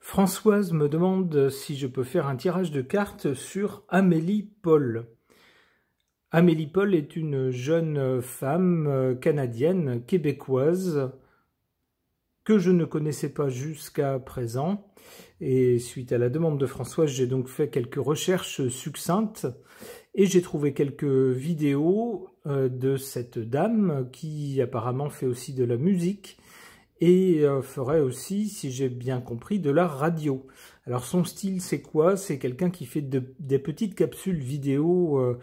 Françoise me demande si je peux faire un tirage de cartes sur Amélie Paul. Amélie Paul est une jeune femme canadienne, québécoise, que je ne connaissais pas jusqu'à présent. Et suite à la demande de Françoise, j'ai donc fait quelques recherches succinctes et j'ai trouvé quelques vidéos de cette dame qui apparemment fait aussi de la musique et ferait aussi, si j'ai bien compris, de la radio. Alors son style, c'est quoi? C'est quelqu'un qui fait des petites capsules vidéo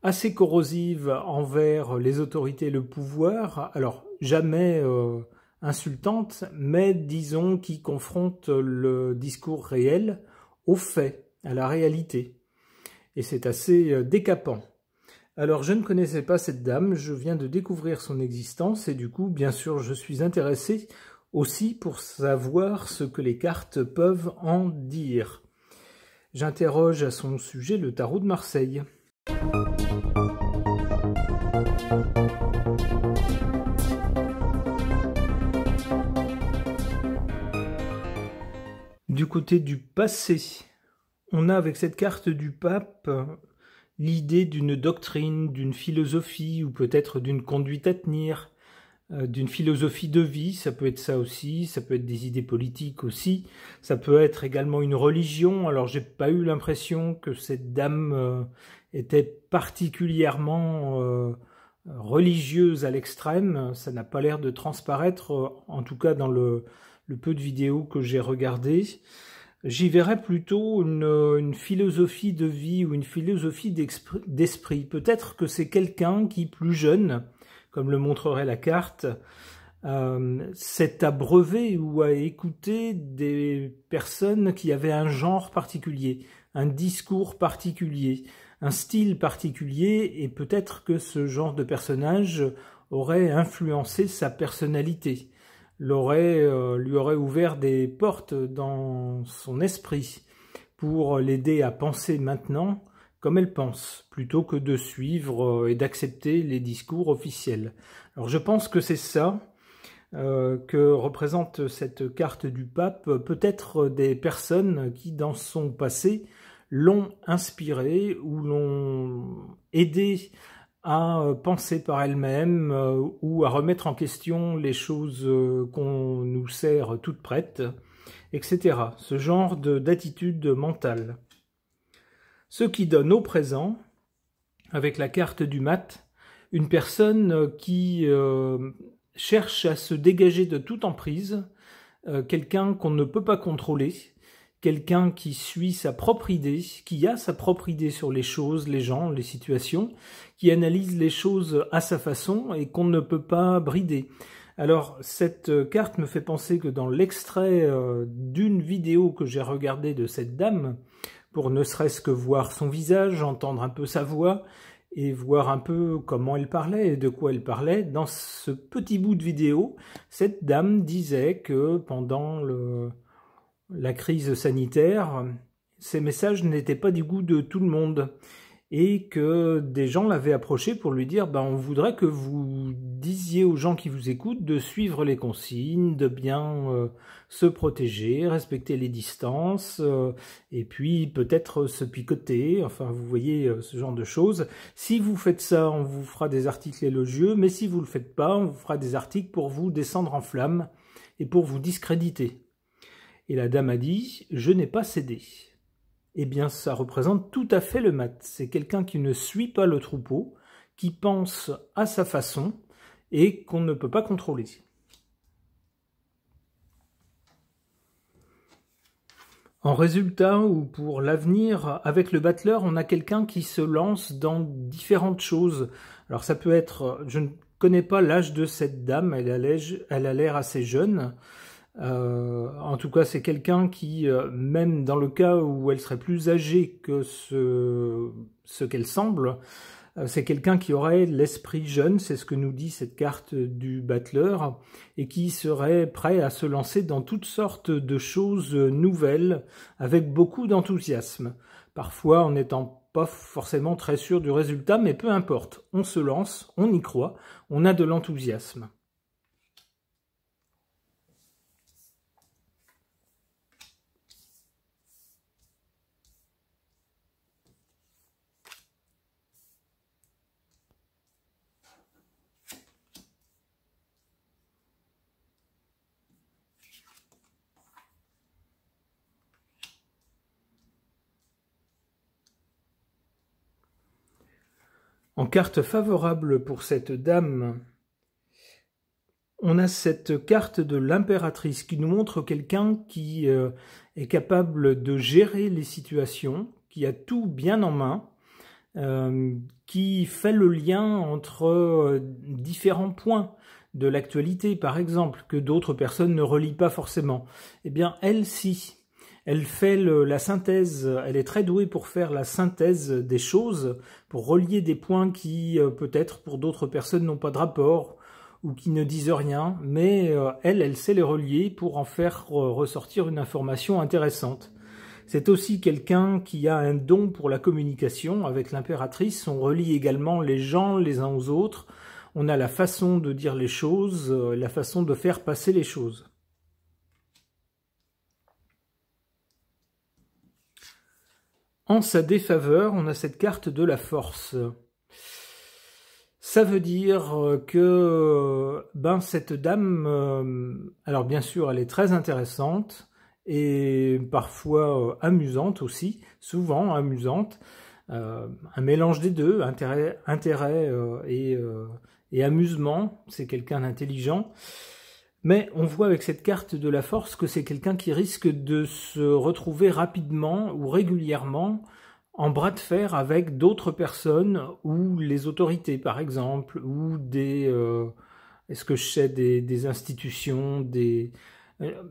assez corrosives envers les autorités et le pouvoir. Alors jamais insultantes, mais disons qui confrontent le discours réel aux faits, à la réalité. Et c'est assez décapant. Alors je ne connaissais pas cette dame, je viens de découvrir son existence et du coup bien sûr je suis intéressé aussi pour savoir ce que les cartes peuvent en dire. J'interroge à son sujet le tarot de Marseille. Du côté du passé, on a avec cette carte du pape l'idée d'une doctrine, d'une philosophie ou peut-être d'une conduite à tenir, d'une philosophie de vie, ça peut être ça aussi, ça peut être des idées politiques aussi, ça peut être également une religion. Alors j'ai pas eu l'impression que cette dame était particulièrement religieuse à l'extrême, ça n'a pas l'air de transparaître, en tout cas dans le peu de vidéos que j'ai regardées. J'y verrais plutôt une philosophie de vie ou une philosophie d'esprit. Peut-être que c'est quelqu'un qui, plus jeune, comme le montrerait la carte, s'est abreuvé ou a écouté des personnes qui avaient un genre particulier, un discours particulier, un style particulier, et peut-être que ce genre de personnage aurait influencé sa personnalité. Lui aurait ouvert des portes dans son esprit pour l'aider à penser maintenant comme elle pense, plutôt que de suivre et d'accepter les discours officiels. Alors je pense que c'est ça que représente cette carte du pape, peut-être des personnes qui dans son passé l'ont inspiré ou l'ont aidé à penser par elle-même ou à remettre en question les choses qu'on nous sert toutes prêtes, etc. Ce genre d'attitude mentale. Ce qui donne au présent, avec la carte du mat, une personne qui cherche à se dégager de toute emprise, quelqu'un qu'on ne peut pas contrôler, quelqu'un qui suit sa propre idée, qui a sa propre idée sur les choses, les gens, les situations, qui analyse les choses à sa façon et qu'on ne peut pas brider. Alors, cette carte me fait penser que dans l'extrait d'une vidéo que j'ai regardée de cette dame, pour ne serait-ce que voir son visage, entendre un peu sa voix, et voir un peu comment elle parlait et de quoi elle parlait, dans ce petit bout de vidéo, cette dame disait que pendant la crise sanitaire, ces messages n'étaient pas du goût de tout le monde et que des gens l'avaient approché pour lui dire on voudrait que vous disiez aux gens qui vous écoutent de suivre les consignes, de bien se protéger, respecter les distances et puis peut-être se picoter, enfin vous voyez ce genre de choses. Si vous faites ça, on vous fera des articles élogieux, mais si vous le faites pas, on vous fera des articles pour vous descendre en flammes et pour vous discréditer. Et la dame a dit « Je n'ai pas cédé ». Eh bien, ça représente tout à fait le mat. C'est quelqu'un qui ne suit pas le troupeau, qui pense à sa façon et qu'on ne peut pas contrôler. En résultat, ou pour l'avenir, avec le battleur, on a quelqu'un qui se lance dans différentes choses. Alors ça peut être, je ne connais pas l'âge de cette dame, elle a l'air assez jeune. En tout cas, c'est quelqu'un qui, même dans le cas où elle serait plus âgée que ce qu'elle semble, c'est quelqu'un qui aurait l'esprit jeune, c'est ce que nous dit cette carte du battleur, et qui serait prêt à se lancer dans toutes sortes de choses nouvelles, avec beaucoup d'enthousiasme. Parfois en n'étant pas forcément très sûr du résultat, mais peu importe, on se lance, on y croit, on a de l'enthousiasme. En carte favorable pour cette dame, on a cette carte de l'impératrice qui nous montre quelqu'un qui est capable de gérer les situations, qui a tout bien en main, qui fait le lien entre différents points de l'actualité, par exemple, que d'autres personnes ne relient pas forcément. Eh bien, elle, si. Elle fait la synthèse, elle est très douée pour faire la synthèse des choses, pour relier des points qui, peut-être, pour d'autres personnes, n'ont pas de rapport, ou qui ne disent rien, mais elle sait les relier pour en faire ressortir une information intéressante. C'est aussi quelqu'un qui a un don pour la communication. Avec l'impératrice, on relie également les gens les uns aux autres. On a la façon de dire les choses, la façon de faire passer les choses. En sa défaveur, on a cette carte de la force. Ça veut dire que cette dame, alors bien sûr, elle est très intéressante et parfois amusante aussi, souvent amusante, un mélange des deux, intérêt et amusement. C'est quelqu'un d'intelligent. Mais on voit avec cette carte de la force que c'est quelqu'un qui risque de se retrouver rapidement ou régulièrement en bras de fer avec d'autres personnes ou les autorités, par exemple, ou est-ce que je sais, des institutions,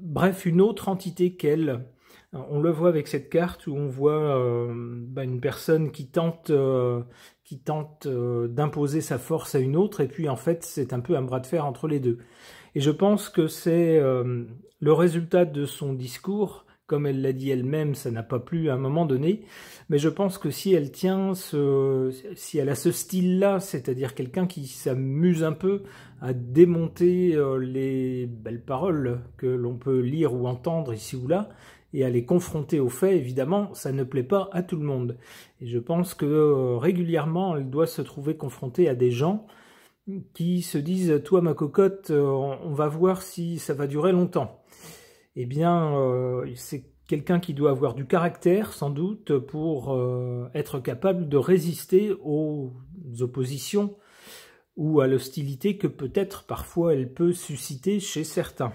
bref, une autre entité qu'elle. On le voit avec cette carte où on voit une personne qui tente d'imposer sa force à une autre, et puis en fait, c'est un peu un bras de fer entre les deux. Et je pense que c'est le résultat de son discours. Comme elle l'a dit elle-même, ça n'a pas plu à un moment donné. Mais je pense que si elle si elle a ce style-là, c'est-à-dire quelqu'un qui s'amuse un peu à démonter les belles paroles que l'on peut lire ou entendre ici ou là, et à les confronter aux faits, évidemment, ça ne plaît pas à tout le monde. Et je pense que régulièrement, elle doit se trouver confrontée à des gens qui se disent « Toi, ma cocotte, on va voir si ça va durer longtemps ». Eh bien, c'est quelqu'un qui doit avoir du caractère, sans doute, pour être capable de résister aux oppositions ou à l'hostilité que peut-être parfois elle peut susciter chez certains.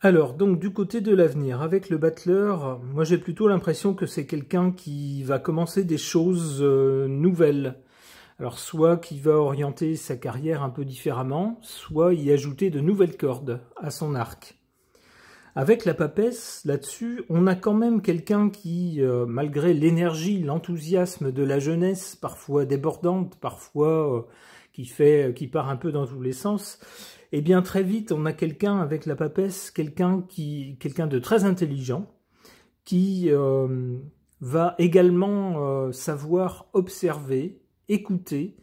Alors, donc du côté de l'avenir, avec le battleur, moi j'ai plutôt l'impression que c'est quelqu'un qui va commencer des choses nouvelles. Alors soit qui va orienter sa carrière un peu différemment, soit y ajouter de nouvelles cordes à son arc. Avec la papesse, là-dessus, on a quand même quelqu'un qui, malgré l'énergie, l'enthousiasme de la jeunesse, parfois débordante, parfois qui part un peu dans tous les sens, eh bien très vite on a quelqu'un avec la papesse, quelqu'un de très intelligent, qui va également savoir observer, écouter,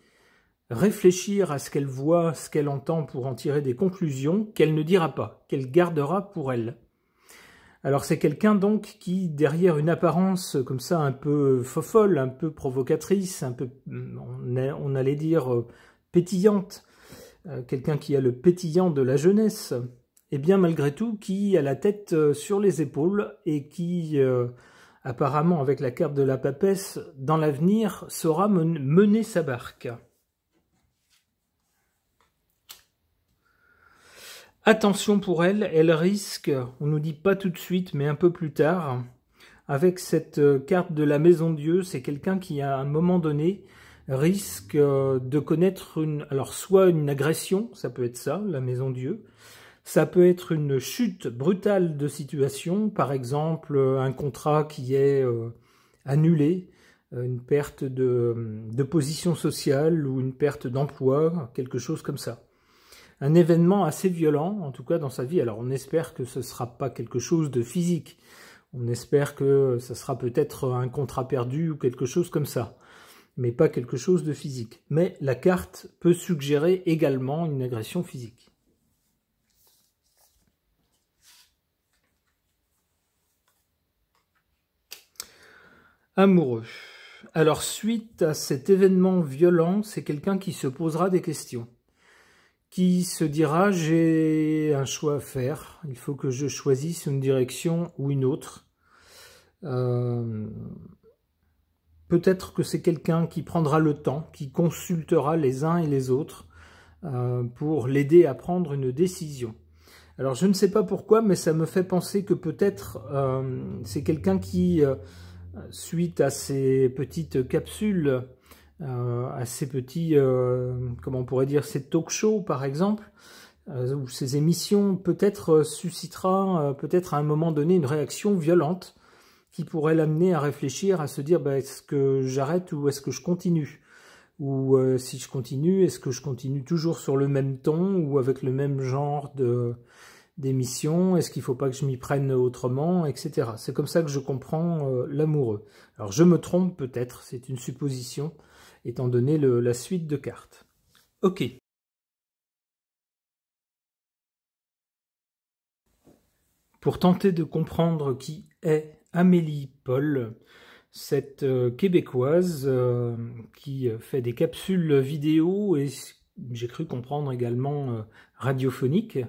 réfléchir à ce qu'elle voit, ce qu'elle entend pour en tirer des conclusions qu'elle ne dira pas, qu'elle gardera pour elle. Alors c'est quelqu'un donc qui, derrière une apparence comme ça un peu fofolle, un peu provocatrice, un peu, on allait dire, pétillante, quelqu'un qui a le pétillant de la jeunesse, et bien malgré tout qui a la tête sur les épaules et qui, apparemment avec la carte de la papesse, dans l'avenir saura mener sa barque. Attention pour elle, elle risque, on nous dit pas tout de suite, mais un peu plus tard, avec cette carte de la Maison Dieu, c'est quelqu'un qui à un moment donné risque de connaître alors soit une agression, ça peut être ça, la Maison Dieu, ça peut être une chute brutale de situation, par exemple un contrat qui est annulé, une perte de position sociale ou une perte d'emploi, quelque chose comme ça. Un événement assez violent, en tout cas dans sa vie. Alors on espère que ce ne sera pas quelque chose de physique. On espère que ça sera peut-être un contrat perdu ou quelque chose comme ça. Mais pas quelque chose de physique. Mais la carte peut suggérer également une agression physique. Amoureux. Alors suite à cet événement violent, c'est quelqu'un qui se posera des questions, qui se dira j'ai un choix à faire, il faut que je choisisse une direction ou une autre. Peut-être que c'est quelqu'un qui prendra le temps, qui consultera les uns et les autres pour l'aider à prendre une décision. Alors je ne sais pas pourquoi, mais ça me fait penser que peut-être c'est quelqu'un qui, suite à ces petites capsules, à ces petits, comment on pourrait dire, ces talk-shows par exemple, ou ces émissions, peut-être suscitera peut-être à un moment donné une réaction violente qui pourrait l'amener à réfléchir, à se dire est-ce que j'arrête ou est-ce que je continue? Ou si je continue, est-ce que je continue toujours sur le même ton ou avec le même genre d'émission? Est-ce qu'il ne faut pas que je m'y prenne autrement, etc. C'est comme ça que je comprends l'amoureux. Alors je me trompe peut-être, c'est une supposition, étant donné la suite de cartes. Ok. Pour tenter de comprendre qui est Amélie Paul, cette Québécoise qui fait des capsules vidéo et j'ai cru comprendre également radiophoniques,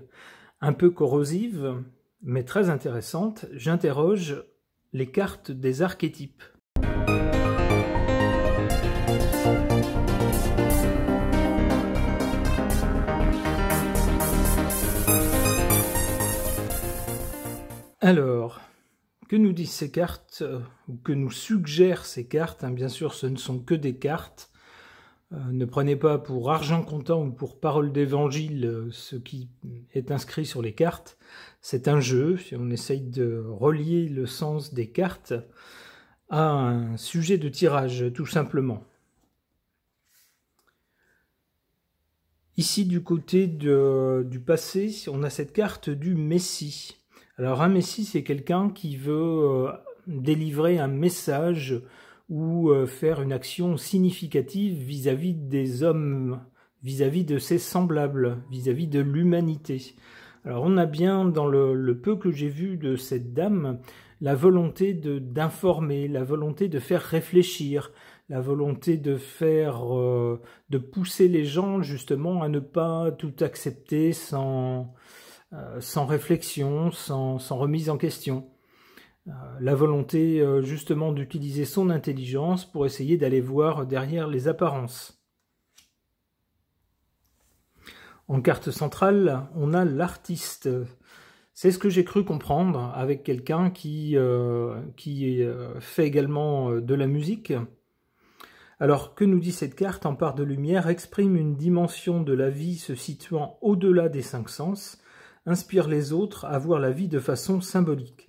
un peu corrosives, mais très intéressantes, j'interroge les cartes des archétypes. Alors, que nous disent ces cartes, ou que nous suggèrent ces cartes, bien sûr ce ne sont que des cartes, ne prenez pas pour argent comptant ou pour parole d'évangile ce qui est inscrit sur les cartes, c'est un jeu, on essaye de relier le sens des cartes à un sujet de tirage tout simplement. Ici du côté du passé, on a cette carte du Messie. Alors un Messie, c'est quelqu'un qui veut délivrer un message ou faire une action significative vis-à-vis des hommes, vis-à-vis de ses semblables, vis-à-vis de l'humanité. Alors on a bien, dans le peu que j'ai vu de cette dame, la volonté d'informer, la volonté de faire réfléchir, la volonté de de pousser les gens justement à ne pas tout accepter sans réflexion, sans remise en question. La volonté justement d'utiliser son intelligence pour essayer d'aller voir derrière les apparences. En carte centrale, on a l'artiste. C'est ce que j'ai cru comprendre avec quelqu'un qui fait également de la musique. Alors, que nous dit cette carte? En part de lumière, exprime une dimension de la vie se situant au-delà des 5 sens, inspire les autres à voir la vie de façon symbolique.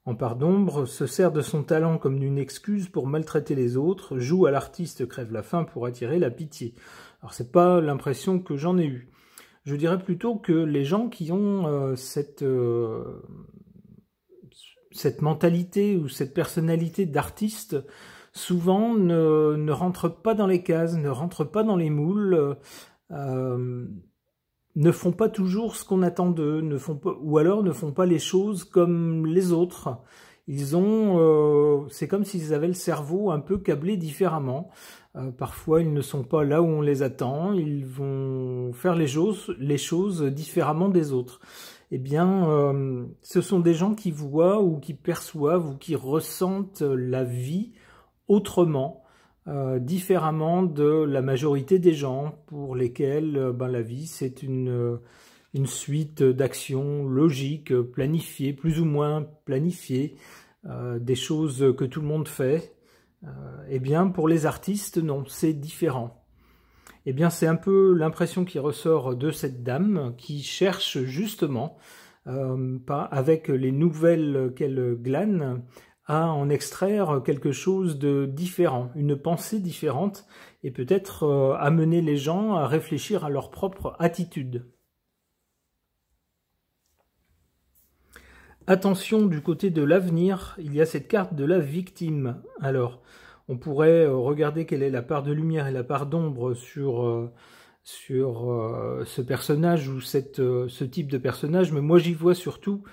En part d'ombre, se sert de son talent comme d'une excuse pour maltraiter les autres, joue à l'artiste crève la faim pour attirer la pitié. Alors c'est pas l'impression que j'en ai eue. Je dirais plutôt que les gens qui ont cette mentalité ou cette personnalité d'artiste, souvent ne rentrent pas dans les cases, ne rentrent pas dans les moules, ne font pas toujours ce qu'on attend d'eux, ou alors ne font pas les choses comme les autres. C'est comme s'ils avaient le cerveau un peu câblé différemment. Parfois, ils ne sont pas là où on les attend. Ils vont faire les choses différemment des autres. Eh bien, ce sont des gens qui voient ou qui perçoivent ou qui ressentent la vie autrement, différemment de la majorité des gens pour lesquels la vie c'est une suite d'actions logiques, planifiées, plus ou moins planifiées, des choses que tout le monde fait. Eh bien pour les artistes, non, c'est différent. Eh bien c'est un peu l'impression qui ressort de cette dame qui cherche justement, avec les nouvelles qu'elle glane, à en extraire quelque chose de différent, une pensée différente, et peut-être amener les gens à réfléchir à leur propre attitude. Attention, du côté de l'avenir, il y a cette carte de la victime. Alors, on pourrait regarder quelle est la part de lumière et la part d'ombre sur ce personnage ou ce type de personnage, mais moi j'y vois surtout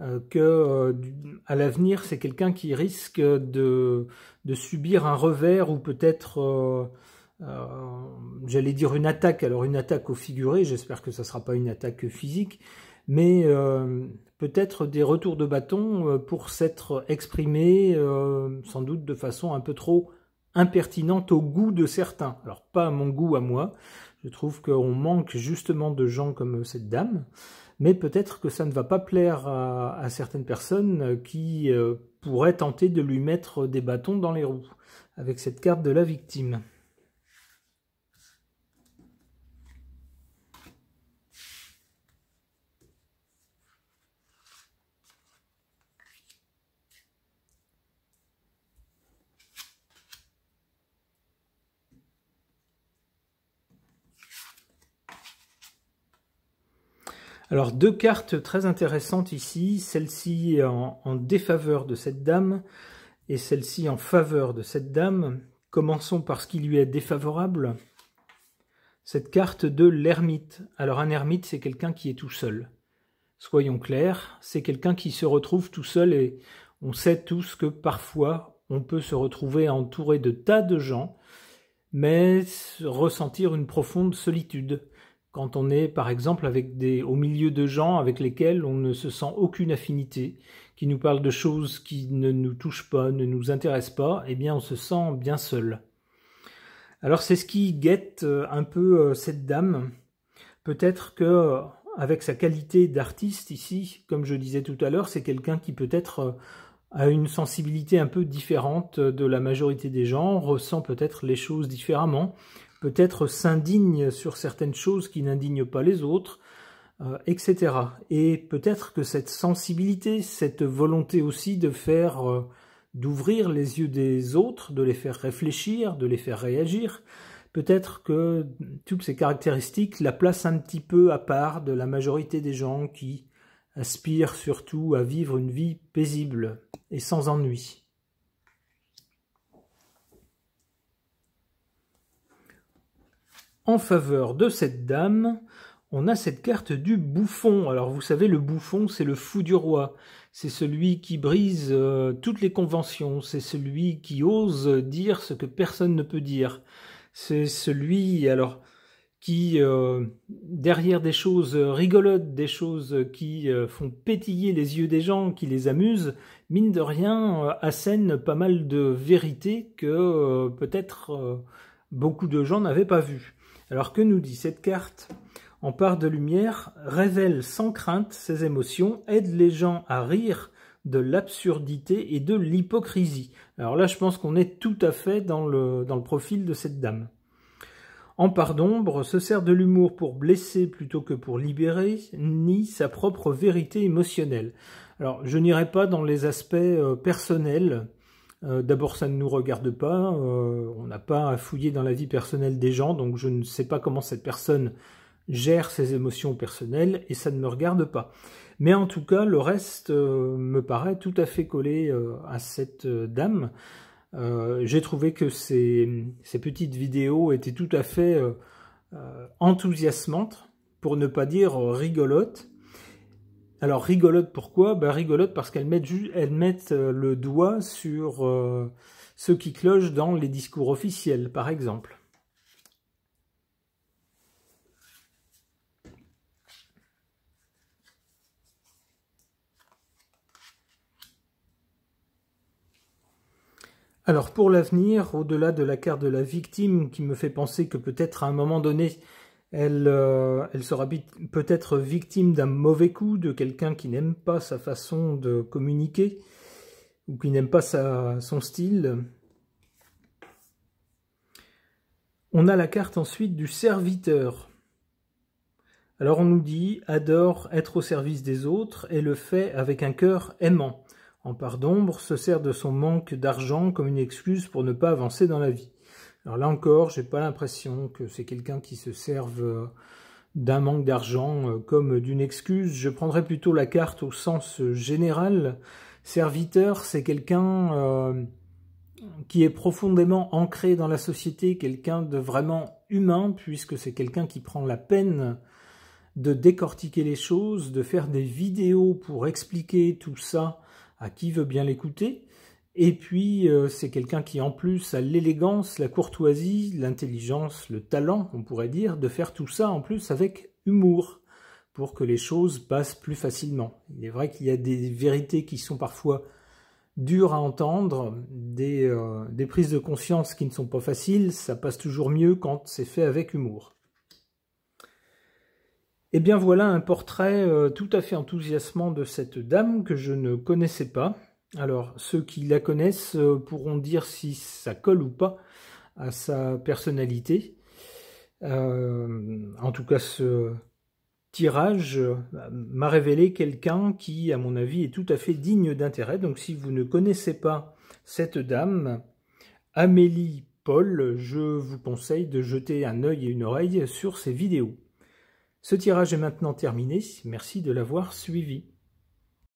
à l'avenir, c'est quelqu'un qui risque de subir un revers ou peut-être j'allais dire une attaque, alors une attaque au figuré, j'espère que ça ne sera pas une attaque physique, mais peut-être des retours de bâton pour s'être exprimé sans doute de façon un peu trop impertinente au goût de certains. Alors pas à mon goût à moi, je trouve qu'on manque justement de gens comme cette dame, mais peut-être que ça ne va pas plaire à certaines personnes qui pourraient tenter de lui mettre des bâtons dans les roues avec cette carte de la victime. Alors deux cartes très intéressantes ici, celle-ci en défaveur de cette dame et celle-ci en faveur de cette dame. Commençons par ce qui lui est défavorable. Cette carte de l'ermite. Alors un ermite, c'est quelqu'un qui est tout seul. Soyons clairs, c'est quelqu'un qui se retrouve tout seul et on sait tous que parfois on peut se retrouver entouré de tas de gens, mais ressentir une profonde solitude. Quand on est par exemple au milieu de gens avec lesquels on ne se sent aucune affinité, qui nous parlent de choses qui ne nous touchent pas, ne nous intéressent pas, eh bien on se sent bien seul. Alors c'est ce qui guette un peu cette dame. Peut-être que avec sa qualité d'artiste ici, comme je disais tout à l'heure, c'est quelqu'un qui peut-être a une sensibilité un peu différente de la majorité des gens, ressent peut-être les choses différemment, peut-être s'indigne sur certaines choses qui n'indignent pas les autres, etc. Et peut-être que cette sensibilité, cette volonté aussi de faire, d'ouvrir les yeux des autres, de les faire réfléchir, de les faire réagir, peut-être que toutes ces caractéristiques la placent un petit peu à part de la majorité des gens qui aspirent surtout à vivre une vie paisible et sans ennui. En faveur de cette dame, on a cette carte du bouffon. Alors vous savez, le bouffon, c'est le fou du roi. C'est celui qui brise toutes les conventions. C'est celui qui ose dire ce que personne ne peut dire. C'est celui qui, derrière des choses rigolotes, des choses qui font pétiller les yeux des gens, qui les amusent, mine de rien, assène pas mal de vérités que peut-être beaucoup de gens n'avaient pas vues. Alors que nous dit cette carte? En part de lumière, révèle sans crainte ses émotions, aide les gens à rire de l'absurdité et de l'hypocrisie. Alors là, je pense qu'on est tout à fait dans le profil de cette dame. En part d'ombre, se sert de l'humour pour blesser plutôt que pour libérer, nie sa propre vérité émotionnelle. Alors, je n'irai pas dans les aspects personnels. D'abord, ça ne nous regarde pas. On n'a pas à fouiller dans la vie personnelle des gens, donc je ne sais pas comment cette personne gère ses émotions personnelles et ça ne me regarde pas. Mais en tout cas, le reste me paraît tout à fait collé à cette dame. J'ai trouvé que ces petites vidéos étaient tout à fait enthousiasmantes, pour ne pas dire rigolotes. Alors rigolote pourquoi? Ben, rigolote parce qu'elles mettent le doigt sur ce qui cloche dans les discours officiels, par exemple. Alors pour l'avenir, au-delà de la carte de la victime qui me fait penser que peut-être à un moment donné, elle sera peut-être victime d'un mauvais coup, de quelqu'un qui n'aime pas sa façon de communiquer, ou qui n'aime pas son style. On a la carte ensuite du serviteur. Alors on nous dit « adore être au service des autres et le fait avec un cœur aimant ». En part d'ombre, se sert de son manque d'argent comme une excuse pour ne pas avancer dans la vie. Alors là encore, j'ai pas l'impression que c'est quelqu'un qui se serve d'un manque d'argent comme d'une excuse. Je prendrais plutôt la carte au sens général. Serviteur, c'est quelqu'un qui est profondément ancré dans la société, quelqu'un de vraiment humain, puisque c'est quelqu'un qui prend la peine de décortiquer les choses, de faire des vidéos pour expliquer tout ça à qui veut bien l'écouter, Et puis, c'est quelqu'un qui, en plus, a l'élégance, la courtoisie, l'intelligence, le talent, on pourrait dire, de faire tout ça, en plus, avec humour, pour que les choses passent plus facilement. Il est vrai qu'il y a des vérités qui sont parfois dures à entendre, des prises de conscience qui ne sont pas faciles, ça passe toujours mieux quand c'est fait avec humour. Eh bien voilà un portrait tout à fait enthousiasmant de cette dame que je ne connaissais pas. Alors ceux qui la connaissent pourront dire si ça colle ou pas à sa personnalité. En tout cas, ce tirage m'a révélé quelqu'un qui, à mon avis, est tout à fait digne d'intérêt. Donc si vous ne connaissez pas cette dame, Amélie Paul, je vous conseille de jeter un œil et une oreille sur ses vidéos. Ce tirage est maintenant terminé, merci de l'avoir suivi.